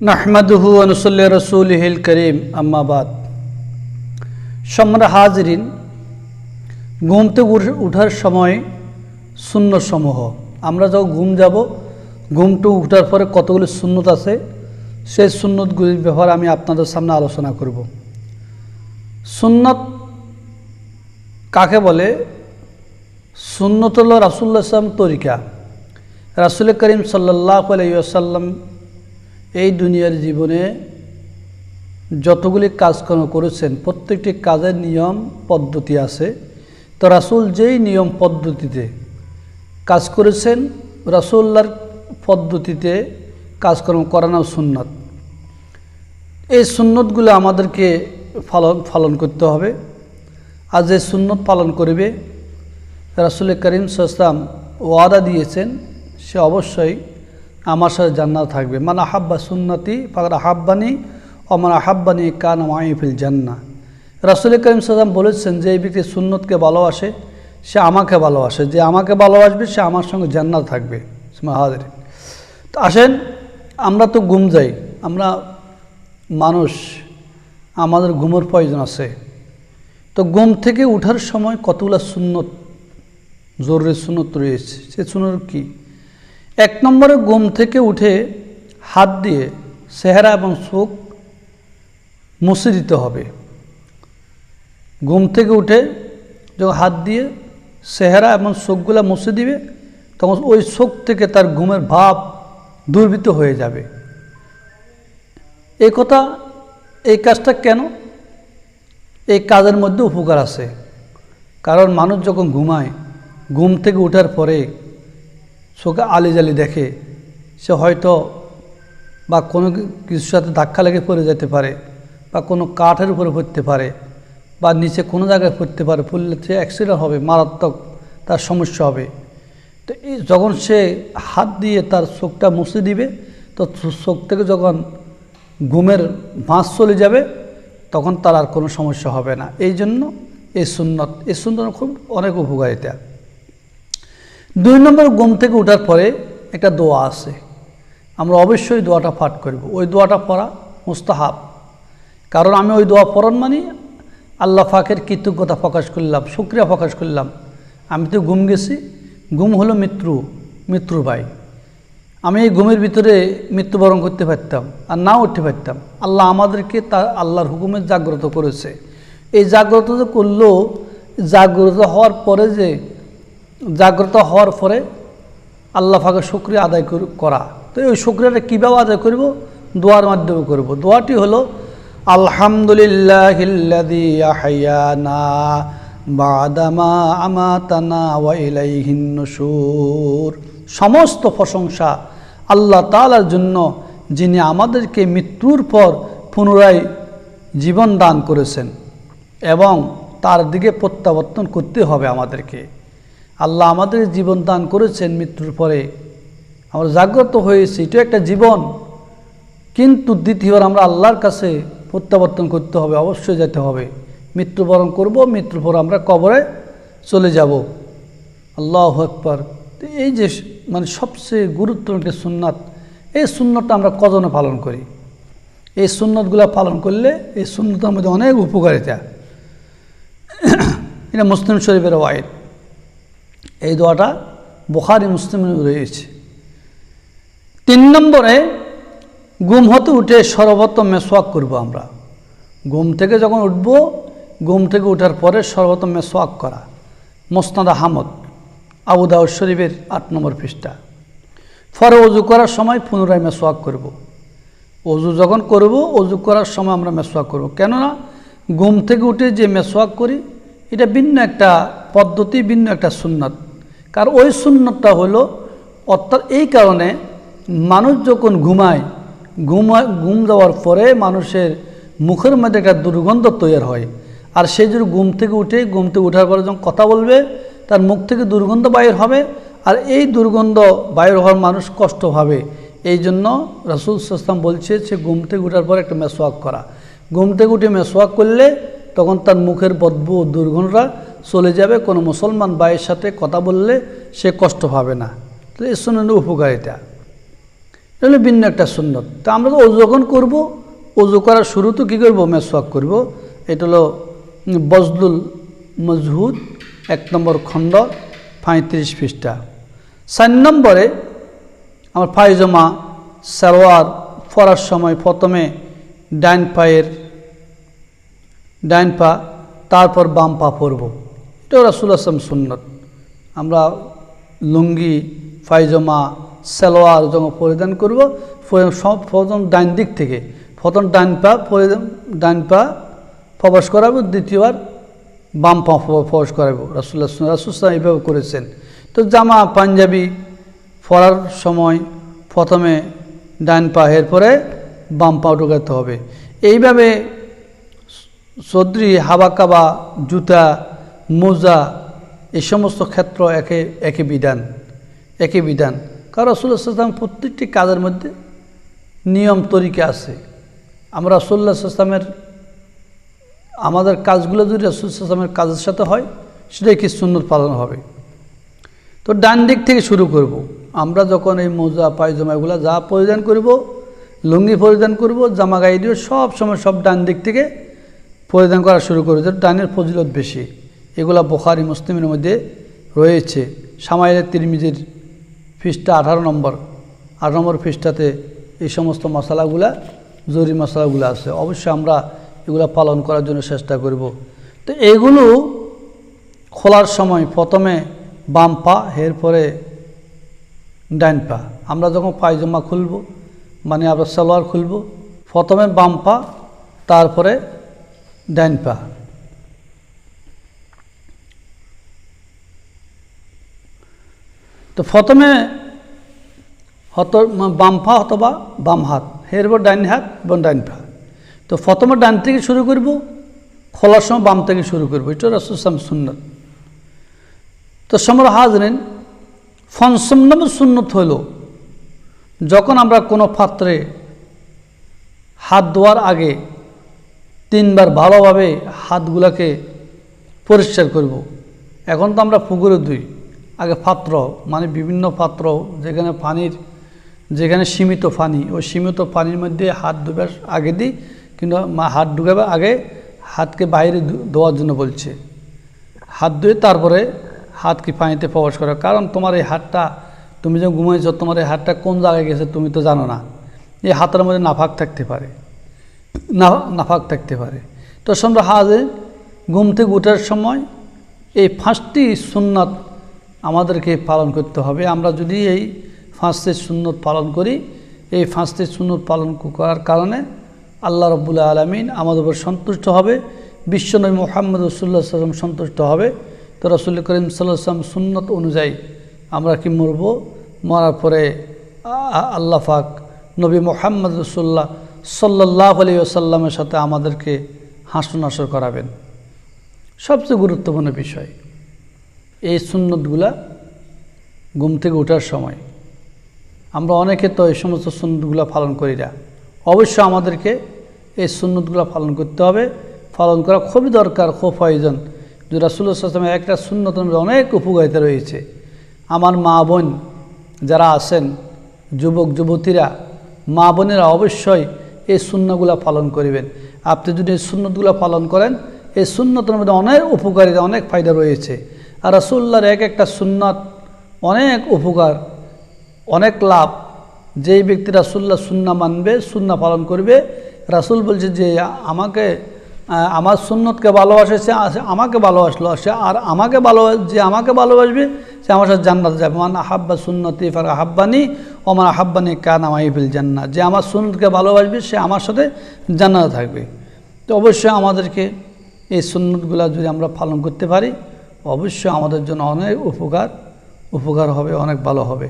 নাহমাদুহু ওয়া নুসাল্লি আলা রাসূলিহিল কারীম আম্মা বাদ। সম্মানিত হাজিরিন, ঘুম থেকে উঠার সময় সুন্নত সমূহ, আমরা যখন ঘুম থেকে উঠার পরে কতগুলি সুন্নত আছে, সেই সুন্নতগুলির ব্যাপারে আমি আপনাদের সামনে আলোচনা করব। সুন্নত কাকে বলে? সুন্নত হলো রাসূলুল্লাহ সাল্লাল্লাহু আলাইহি ওয়াসাল্লাম তরিকা। রাসূল করিম সাল্লাল্লাহু আলাইহি ওয়াসাল্লাম এই দুনিয়ার জীবনে যতগুলি কাজকর্ম করেছেন, প্রত্যেকটি কাজের নিয়ম পদ্ধতি আছে। তো রাসূল যেই নিয়ম পদ্ধতিতে কাজ করেছেন, রাসূলুল্লাহর পদ্ধতিতে কাজকর্ম করানো সুন্নত। এই সুন্নতগুলো আমাদেরকে পালন করতে হবে। আর যে সুন্নত পালন করবে, রাসূল করিম সাল্লাল্লাহু আলাইহি ওয়াসাল্লাম ওয়াদা দিয়েছেন, সে অবশ্যই আমার সাথে জান্নাত থাকবে। মান আহাব্বা সুন্নতি ফাকাদ আহাব্বানি ওয়া মান আহাব্বানি কানা মাই ফিল জান্নাহ। রাসূল করিম সাল্লাল্লাহু আলাইহি ওয়াসাল্লাম বলেছেন, যে এই ব্যক্তি সুন্নতকে ভালোবাসে সে আমাকে ভালোবাসে, যে আমাকে ভালোবাসবে সে আমার সঙ্গে জান্নাত থাকবে। হাজিরিন, তো আসেন, আমরা তো ঘুম যাই, আমরা মানুষ, আমাদের ঘুমের প্রয়োজন আছে। তো ঘুম থেকে উঠার সময় কতগুলো সুন্নত, জরুরি সুন্নত রয়েছে। সে সুন্নত কি? এক নম্বরে, ঘুম থেকে উঠে হাত দিয়ে চেহারা এবং চোখ মুছে দিতে হবে। ঘুম থেকে উঠে যখন হাত দিয়ে চেহারা এবং চোখগুলা মুছে দিবে, তখন ওই চোখ থেকে তার ঘুমের ভাব দূরীভূত হয়ে যাবে। এই কাজটা কেন? এই কাজের মধ্যে উপকার আছে। কারণ মানুষ যখন ঘুমায়, ঘুম থেকে ওঠার পরে চোখে আলিজালি দেখে, সে হয়তো বা কোনো কিছুর সাথে ধাক্কা লেগে পড়ে যেতে পারে, বা কোনো কাঠের উপরে পড়তে পারে, বা নিচে কোনো জায়গায় পড়তে পারে। পড়লে সে অ্যাক্সিডেন্ট হবে, মারাত্মক তার সমস্যা হবে। তো যখন সে হাত দিয়ে তার চোখটা মুছে দিবে, তো চোখ থেকে যখন ঘুমের ভাঁজ চলে যাবে, তখন তার আর কোনো সমস্যা হবে না। এই জন্য এই সুন্নত খুব অনেক উপকারিতা। 2 নম্বর, ঘুম থেকে ওঠার পরে একটা দোয়া আছে, আমরা অবশ্যই দোয়াটা পাঠ করব। ওই দোয়াটা পড়া মুস্তাহাব। কারণ আমি ওই দোয়া পড়ার মানে আল্লাহ পাকের কৃতজ্ঞতা প্রকাশ করলাম, শুকরিয়া প্রকাশ করলাম। আমি তো ঘুম গেছি, ঘুম হলো মৃত্যুর ভাই। আমি এই ঘুমের ভিতরে মৃত্যুবরণ করতে পারতাম আর না উঠতে পারতাম। আল্লাহ আমাদেরকে তার আল্লাহর হুকুমে জাগ্রত করেছে। এই জাগ্রত যে করলো, জাগ্রত হওয়ার পরে আল্লাহ পাকের শুকরিয়া আদায় করা। তো এই শুকরিয়াটা কীভাবে আদায় করব? দোয়ার মাধ্যমে করব। দোয়াটি হলো আলহামদুলিল্লাহিল্লাযী আহইয়ানা বা'দামা আমাতানা ওয়া ইলাইহিন নুশুর। সমস্ত প্রশংসা আল্লাহ তাআলার জন্য, যিনি আমাদেরকে মৃত্যুর পর পুনরায় জীবন দান করেছেন এবং তার দিকে প্রত্যাবর্তন করতে হবে আমাদেরকে। আল্লাহ আমাদের জীবন দান করেছেন, মৃত্যুর পরে আমরা জাগ্রত হয়েছি, এটা একটা জীবন। কিন্তু দ্বিতীয়বার আমরা আল্লাহর কাছে প্রত্যাবর্তন করতে হবে, অবশ্যই যেতে হবে। মৃত্যুবরণ করব, মৃত্যুর পর আমরা কবরে চলে যাব। আল্লাহু আকবার। এই যে সবচেয়ে গুরুত্বপূর্ণ একটি সুন্নাত, এই সুন্নতটা আমরা কজনে পালন করি? এই সুন্নতগুলো পালন করলে এই সুন্নতের মধ্যে অনেক উপকারিতা। এটা মুসলিম শরীফের ওয়াইদ। এই দোয়াটা বুখারী মুসলিমে রয়েছে। 3 নম্বরে, ঘুম হতে উঠে সর্বপ্রথম মেসওয়াক করব। আমরা ঘুম থেকে যখন উঠব, ঘুম থেকে ওঠার পরে সর্বপ্রথম মেসওয়াক করা। মুসনাদ আহমদ, আবু দাউদ শরীফের 8 নম্বর পৃষ্ঠা। পরে ওযু করার সময় পুনরায় মেসওয়াক করব। ওযু যখন করব, ওযু করার সময় আমরা মেসওয়াক করব। কেননা ঘুম থেকে উঠে যে মেসওয়াক করি, এটা ভিন্ন একটা পদ্ধতি, ভিন্ন একটা সুন্নত। কারণ ওই সুন্নতটা হলো, অর্থাৎ এই কারণে মানুষ যখন ঘুম যাওয়ার পরে মানুষের মুখের মধ্যে একটা দুর্গন্ধ তৈরি হয়। আর সেই জন্য ঘুম থেকে ওঠার পরে যখন কথা বলবে, তার মুখ থেকে দুর্গন্ধ বাইর হবে। আর এই দুর্গন্ধ বাইর হওয়ার মানুষ কষ্ট পাবে। এই জন্য রাসূল সাল্লাল্লাহু আলাইহি ওয়াসাল্লাম বলছে যে ঘুম থেকে ওঠার পর একটা মেসওয়াক করা। ঘুম থেকে উঠে মেসওয়াক করলে তখন তার মুখের বদবু ও দুর্গন্ধটা চলে যাবে। কোনো মুসলমান ভাইয়ের সাথে কথা বললে সে কষ্ট পাবে না। তো এই সুন্নাতের উপকারিতা। এটা হলো ভিন্ন একটা সুন্নত। তা আমরা তো অজু যখন করবো, অজু করার শুরুতে কী করবো? মেসওয়াক করব। এটা হলো বজলুল মজহুদ 1 নম্বর খণ্ড 35 পৃষ্ঠা। 4 নম্বরে আমার পায়জামা সালোয়ার পরার সময় প্রথমে ডান পা, তারপর বাম পা পরব। এটা রাসূলুল্লাহ সাল্লাল্লাহু আলাইহি ওয়াসাল্লাম সুন্নত। আমরা লুঙ্গি, পায়জামা, সালোয়ার যখন পরিধান করব, প্রথম ডান দিক থেকে প্রথম ডান পা প্রবেশ করাবো, দ্বিতীয়বার বাম পা প্রবেশ করাবো। রাসূলুল্লাহ এইভাবে করেছেন। তো জামা পাঞ্জাবি পরার সময় প্রথমে ডান পা, এরপরে বাম পা ঢোকাতে হবে। এইভাবে চৌধুরী, হাবাকাবা, জুতা, মোজা এই সমস্ত ক্ষেত্র একই বিধান। কারণ রাসূলুল্লাহ সাল্লাল্লাহু আলাইহি ওয়াসাল্লাম প্রত্যেকটি কাজের মধ্যে নিয়ম তরিকা আছে। আমরা রাসূলুল্লাহ সাল্লাল্লাহু আলাইহি ওয়াসাল্লামের আমাদের কাজগুলো যদি রাসূলুল্লাহ সাল্লাল্লাহু আলাইহি ওয়াসাল্লামের কাজের সাথে হয়, সেটাই কি সুন্নত পালন হবে। তো ডান দিক থেকে শুরু করব। আমরা যখন এই মোজা, পায়জামা এগুলো যা পরিধান করব, লুঙ্গি পরিধান করব, জামা গায়ে দিয়ে সব সময় সব ডান দিক থেকে পরিধান করা শুরু করব। ডানের ফজিলত বেশি। এগুলা বুখারী, মুসলিমের মধ্যে রয়েছে। শামাইলে তিরমিজির পৃষ্ঠা 18 নম্বর পৃষ্ঠাতে এই সমস্ত মশালাগুলা, জরুরি মশালাগুলো আছে। অবশ্যই আমরা এগুলো পালন করার জন্য চেষ্টা করব। তো এগুলো খোলার সময় প্রথমে বাম পা, এরপরে ডান পা। আমরা যখন পায়জামা খুলব, মানে আমরা সালোয়ার খুলব, প্রথমে বাম পা, তারপরে ডান পা। তো প্রথমে বাম পা অথবা বাম হাত, এরপর ডান হাত এবং ডান পা। তো প্রথমে ডান থেকে শুরু করব, খোলার সময় বাম থেকে শুরু করব। এটা রাসূলুল্লাহ সাল্লাল্লাহু আলাইহি ওয়াসাল্লাম সুন্নত। তো সম্মানিত হাজরিন, পঞ্চম নম্বর সুন্নত হলো, যখন আমরা কোনো পাত্রে হাত ধোয়ার আগে 3 বার ভালোভাবে হাতগুলোকে পরিষ্কার করব। এখন তো আমরা পুকুরে ধুই, আগে পাত্র, মানে বিভিন্ন পাত্র যেখানে সীমিত পানি, ওই সীমিত পানির মধ্যে হাত ধোবার আগে দিই, কিন্তু হাত ঢুকাবার আগে হাতকে বাইরে ধোয়ার জন্য বলছে। হাত ধুয়ে তারপরে হাতকে পানিতে প্রবেশ করা। কারণ তোমার এই হাতটা, তুমি যখন ঘুমাইছ, তোমার এই হাতটা কোন জায়গায় গেছে তুমি তো জানো না। এই হাতের মধ্যে নাফাক থাকতে পারে। তো আমরা হাজে ঘুম থেকে ওঠার সময় এই 5টি সুন্নাত আমাদেরকে পালন করতে হবে। আমরা যদি এই 5টি সুন্নত পালন করি, এই 5টি সুন্নত পালন করার কারণে আল্লাহ রাব্বুল আলামিন আমাদের উপর সন্তুষ্ট হবে, বিশ্বনবী মুহাম্মদ রাসূলুল্লাহ সাল্লাল্লাহু আলাইহি ওয়াসাল্লাম সন্তুষ্ট হবে। তো রাসূল করিম সাল্লাল্লাহু আলাইহি ওয়াসাল্লাম সুন্নত অনুযায়ী আমরা কি মরব, মরার পরে আল্লাহ পাক নবী মুহাম্মদ রাসূলুল্লাহ সাল্লাল্লাহু আলাইহি ওয়াসাল্লামের সাথে আমাদেরকে হাসর নাসর করাবেন। সবচেয়ে গুরুত্বপূর্ণ বিষয়, এই সুন্নতগুলা ঘুম থেকে ওঠার সময় আমরা অনেকে তো এই সমস্ত সুন্নতগুলো পালন করি না। অবশ্যই আমাদেরকে এই সুন্নতগুলো পালন করতে হবে। পালন করা খুবই দরকার, খুব প্রয়োজন। যে রাসূলুল্লাহ সাল্লাল্লাহু আলাইহি ওয়াসাল্লামের একটা সুন্নতের মধ্যে অনেক উপকারিতা রয়েছে। আমার মা বোন যারা আছেন, যুবক যুবতীরা, মা বোনেরা অবশ্যই এই সুন্নতগুলো পালন করিবেন। আপনি যদি এই সুন্নতগুলো পালন করেন, এই সুন্নতের মধ্যে অনেক উপকারিতা, অনেক ফায়দা রয়েছে। আর রাসূলুল্লাহর একটা সুন্নত অনেক উপকার, অনেক লাভ। যেই ব্যক্তি রাসূলুল্লাহ সুন্নাহ মানবে, সুন্নাহ পালন করবে, রাসূল বলছে যে আমার সুন্নতকে ভালোবাসে, সে আমাকে ভালোবাসলো, সে আর আমাকে ভালোবাসবে, সে আমার সাথে জান্নাতে যাবে। মান আহাব্বা সুন্নতি ফার আহাব্বানি ওয়া মান আহাব্বানি কানা মাই ফিল জান্নাহ। যে আমার সুন্নতকে ভালোবাসবে, সে আমার সাথে জান্নাতে থাকবে। তো অবশ্যই আমাদেরকে এই সুন্নতগুলো যদি আমরা পালন করতে পারি, অবশ্যই আমাদের জন্য অনেক উপকার হবে, অনেক ভালো হবে।